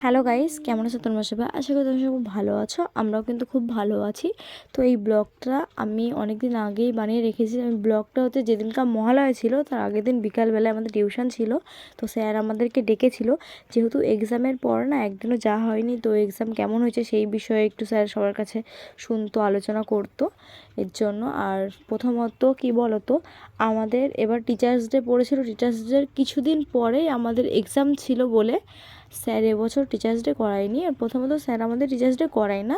Hello guys, কেমন আছো তোমরা সবাই? আশা করি তোমরা সবাই খুব ভালো আছো। আমরাও কিন্তু খুব ভালো আছি। তো এই ব্লগটা আমি অনেক দিন আগেই বানিয়ে রেখেছি। আমি ব্লগটা হচ্ছে যেদিনকার মহালয়া ছিল তার আগের দিন বিকালবেলায় আমাদের টিউশন ছিল। তো স্যার আমাদেরকে ডেকেছিল, যেহেতু এক্সামের পর না একদিনও যাওয়া হয়নি। তো এক্সাম কেমন হয়েছে সেই বিষয়ে একটু স্যার সবার কাছে শুনতো, আলোচনা করতো এর জন্য। আর প্রথমত কি বলতো, আমাদের এবার টিচার্স ডে পড়েছিল। টিচার্স ডের কিছুদিন পরেই আমাদের এক্সাম ছিল বলে স্যার এবছর টিচার্স ডে করায়নি। আর প্রথমত স্যার আমাদের টিচার্স ডে করায় না,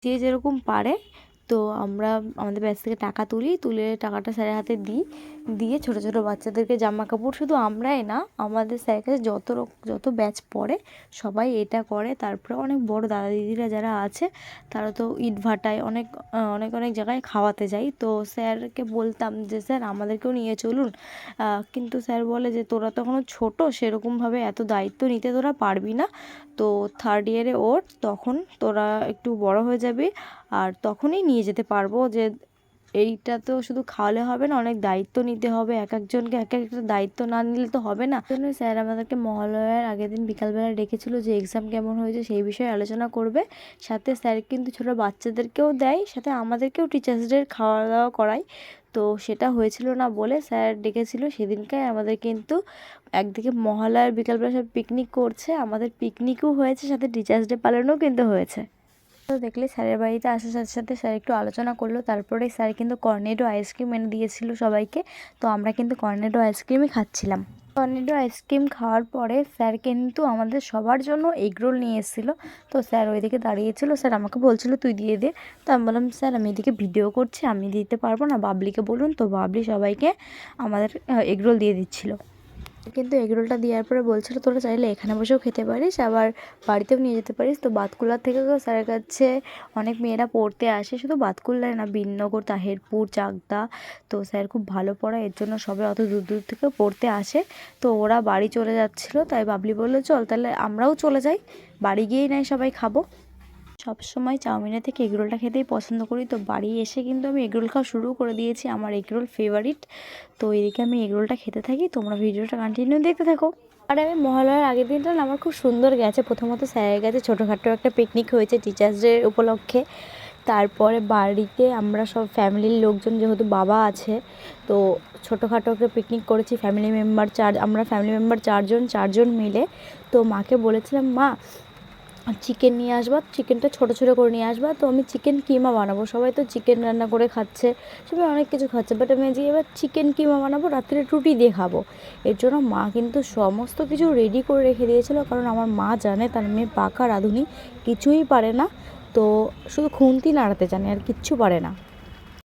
যে যেরকম পারে। তো আমরা আমাদের ব্যাচ থেকে টাকা তুলে টাকাটা স্যারের হাতে দিয়ে ছোটো ছোটো বাচ্চাদেরকে জামা কাপড়, শুধু আমরাই না, আমাদের স্যারের কাছে যত ব্যাচ পড়ে সবাই এটা করে। তারপরে অনেক বড় দাদা দিদিরা যারা আছে তারা তো ইট ভাটায় অনেক অনেক জায়গায় খাওয়াতে যায়। তো স্যারকে বলতাম যে স্যার আমাদেরকেও নিয়ে চলুন, কিন্তু স্যার বলে যে তোরা তো এখনও ছোটো, সেরকমভাবে এত দায়িত্ব নিতে তোরা পারবি না। তো থার্ড ইয়ারে ওর, তখন তোরা একটু বড় হয়ে যাবি আর তখনই নিয়ে যেতে পারবো। যে এইটা তো শুধু খাওয়ালে হবে না, অনেক দায়িত্ব নিতে হবে, এক একজনকে এক একটা দায়িত্ব না নিলে তো হবে না। জন্য স্যার আমাদেরকে মহালয়ার আগের দিন বিকালবেলা ডেকেছিল যে এক্সাম কেমন হয়েছে সেই বিষয়ে আলোচনা করবে। সাথে স্যার কিন্তু ছোটো বাচ্চাদেরকেও দেয়, সাথে আমাদেরকেও টিচার্স ডের খাওয়া দাওয়া করায়। তো সেটা হয়েছিল না বলে স্যার ডেকেছিল সেদিনকার। আমাদের কিন্তু একদিকে মহালয়ার বিকালবেলা সব পিকনিক করছে, আমাদের পিকনিকও হয়েছে, সাথে টিচার্স ডে পালনও কিন্তু হয়েছে। তো দেখলে স্যারের বাড়িতে আসার সাথে সাথে স্যার একটু আলোচনা করলো, তারপরে স্যার কিন্তু কর্নেডো আইসক্রিম এনে দিয়েছিল সবাইকে। তো আমরা কিন্তু কর্নেডো আইসক্রিমই খাচ্ছিলাম। কর্নেডো আইসক্রিম খাওয়ার পরে স্যার কিন্তু আমাদের সবার জন্য এগরোল নিয়ে এসেছিলো। তো স্যার ওইদিকে দাঁড়িয়েছিল, স্যার আমাকে বলছিল তুই দিয়ে দে। তো আমি বললাম স্যার আমি এদিকে ভিডিও করছি, আমি দিতে পারবো না, বাবলিকে বলুন। তো বাবলি সবাইকে আমাদের এগরোল দিয়ে দিচ্ছিলো। কিন্তু এগরোলটা দেওয়ার পরে বলছিল তোরা চাইলে এখানে বসেও খেতে পারিস, আবার বাড়িতেও নিয়ে যেতে পারিস। তো বাতকুল্লার থেকেও স্যারের কাছে অনেক মেয়েরা পড়তে আসে, শুধু বাতকুল্লায় না, বিননগর, তাহেরপুর, চাকদা। তো স্যার খুব ভালো পড়ায়, এর জন্য সবাই অত দূর দূর থেকে পড়তে আসে। তো ওরা বাড়ি চলে যাচ্ছিলো, তাই বাবলি বললো চল তাহলে আমরাও চলে যাই, বাড়ি গিয়েই নাই সবাই খাবো। সবসময় চাউমিনের থেকে এগরোলটা খেতেই পছন্দ করি। তো বাড়ি এসে কিন্তু আমি এগরোল খাওয়া শুরু করে দিয়েছি, আমার এগরোল ফেভারিট। তো এদিকে আমি এগরোলটা খেতে থাকি, তোমরা ভিডিওটা কন্টিনিউ দেখতে থাকো। আর আমি মহালয়ার আগের দিনটা না আমার খুব সুন্দর গেছে। প্রথমত স্যারের কাছে ছোটোখাটো একটা পিকনিক হয়েছে টিচার্স ডে উপলক্ষে। তারপরে বাড়িতে আমরা সব ফ্যামিলির লোকজন, যেহেতু বাবা আছে, তো ছোটোখাটো একটা পিকনিক করেছি আমরা ফ্যামিলি মেম্বার চারজন মিলে। তো মাকে বলেছিলাম মা চিকেন নিয়ে আসবা, চিকেনটা ছোটো ছোটো করে নিয়ে আসবা। তো আমি চিকেন কিমা বানাবো, সবাই তো চিকেন রান্না করে খাচ্ছে, সবাই অনেক কিছু খাচ্ছে, বাট আমি আজকে এবার চিকেন কিমা বানাবো, রাত্রে রুটি দিয়ে খাবো। এর জন্য মা কিন্তু সমস্ত কিছু রেডি করে রেখে দিয়েছিলো, কারণ আমার মা জানে তার মেয়ে পাকা রাঁধুনি, কিছুই পারে না। তো শুধু খুন্তি নাড়াতে জানে, আর কিচ্ছু পারে না।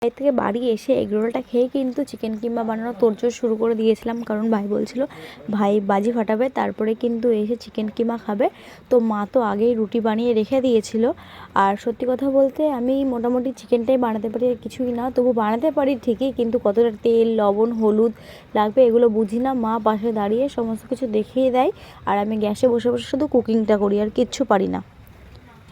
এর থেকে বাড়ি এসে এগরোলটা খেয়ে কিন্তু চিকেন কিমা বানানোর তোড়জোড় শুরু করে দিয়েছিলাম, কারণ ভাই বলছিল ভাই বাজি ফাটাবে, তারপরে কিন্তু এসে চিকেন কিমা খাবে। তো মা তো আগেই রুটি বানিয়ে রেখে দিয়েছিল। আর সত্যি কথা বলতে আমি মোটামুটি চিকেনটাই বানাতে পারি, আর কিছুই না। তবু বানাতে পারি ঠিকই, কিন্তু কতটা তেল, লবণ, হলুদ লাগবে এগুলো বুঝি না। মা পাশে দাঁড়িয়ে সমস্ত কিছু দেখিয়ে দেয়, আর আমি গ্যাসে বসে বসে শুধু কুকিংটা করি, আর কিচ্ছু পারি না।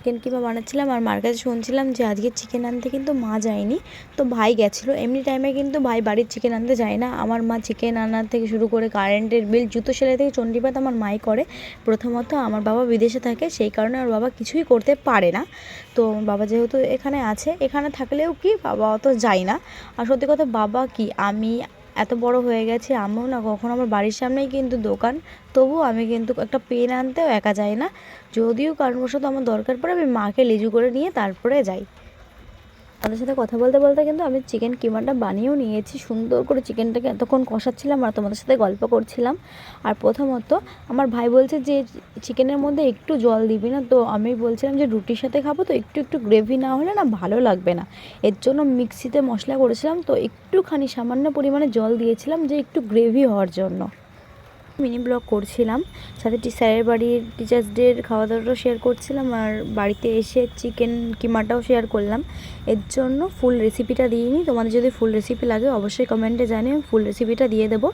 চিকেন কিমা বানাচ্ছিলাম, আর মার কাছে শুনছিলাম যে আজকে চিকেন আনতে কিন্তু মা যায়নি, তো ভাই গেছিলো। এমনি টাইমে কিন্তু ভাই বাড়ির চিকেন আনতে যায় না। আমার মা চিকেন আনার থেকে শুরু করে কারেন্টের বিল, জুতো সেলাই থেকে চণ্ডীপাত আমার মাই করে। প্রথমত আমার বাবা বিদেশে থাকে, সেই কারণে আমার বাবা কিছুই করতে পারে না। তো আমার বাবা যেহেতু এখানে আছে, এখানে থাকলেও কি বাবা অত যায় না। আর সত্যি কথা, বাবা কি, আমি এত বড় হয়ে গেছি, আমিও না, কখনো আমার বাড়ির সামনেই কিন্তু দোকান, তবুও আমি কিন্তু একটা পেন আনতেও একা যাই না। যদিও কারণবশত আমার দরকার পড়ে আমি মাকে লিজু করে নিয়ে তারপরে যাই। তাদের সাথে কথা বলতে বলতে কিন্তু আমি চিকেন কিমাটা বানিয়েও নিয়েছি। সুন্দর করে চিকেনটাকে এতক্ষণ কষাচ্ছিলাম আর তোমাদের সাথে গল্প করছিলাম। আর প্রথমত আমার ভাই বলছে যে চিকেনের মধ্যে একটু জল দিবি না। তো আমি বলছিলাম যে রুটির সাথে খাবো, তো একটু একটু গ্রেভি না হলে না ভালো লাগবে না। এর জন্য মিক্সিতে মশলা করেছিলাম, তো একটুখানি সামান্য পরিমাণে জল দিয়েছিলাম যে একটু গ্রেভি হওয়ার জন্য। মিনি ব্লগ করছিলাম, সাথে স্যারের বাড়ির টিচার্স ডের খাওয়া দাওয়াটাও শেয়ার করছিলাম, আর বাড়িতে এসে চিকেন কিমাটাও শেয়ার করলাম। এর জন্য ফুল রেসিপিটা দিইনি। তোমাদের যদি ফুল রেসিপি লাগে অবশ্যই কমেন্টে জানিয়ে ফুল রেসিপিটা দিয়ে দেবো।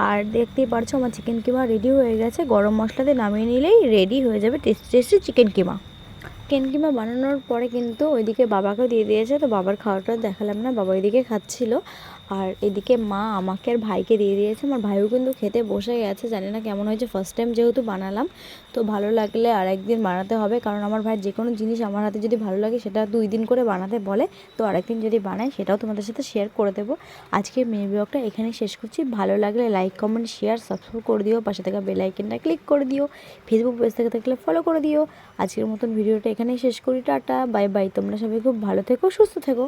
আর দেখতেই পারছো আমার চিকেন কিমা রেডি হয়ে গেছে, গরম মশলা দিয়ে নামিয়ে নিলেই রেডি হয়ে যাবে টেস্টি টেস্টি চিকেন কিমা। চিকেন কিমা বানানোর পরে কিন্তু ওইদিকে বাবাকেও দিয়ে দিয়েছে। তো বাবার খাওয়াটা দেখালাম না, বাবা ওইদিকে খাচ্ছিলো। আর এদিকে মা আমাকে আর ভাইকে দিয়ে দিয়েছে, আমার ভাইও কিন্তু খেতে বসে গেছে। জানি না কেমন হয়েছে, ফার্স্ট টাইম যেহেতু বানালাম, তো ভালো লাগলে আর একদিন বানাতে হবে, কারণ আমার ভাই যে কোনো জিনিস আমার হাতে যদি ভালো লাগে সেটা 2 দিন করে বানাতে বলে, তো আরেকদিন যদি বানাই সেটাও তোমাদের সাথে শেয়ার করে দেবো। আজকে মিনি ব্লগটা এখানেই শেষ করছি। ভালো লাগলে লাইক, কমেন্ট, শেয়ার, সাবস্ক্রাইব করে দিও, পাশে থাকা বেল আইকনটা ক্লিক করে দিও, ফেসবুক পেজ থেকে থাকলে ফলো করে দিও। আজকের মতন ভিডিওটা এখানেই শেষ করি। Tata, bye bye. তোমরা সবাই খুব ভালো থেকো, সুস্থ থেকো।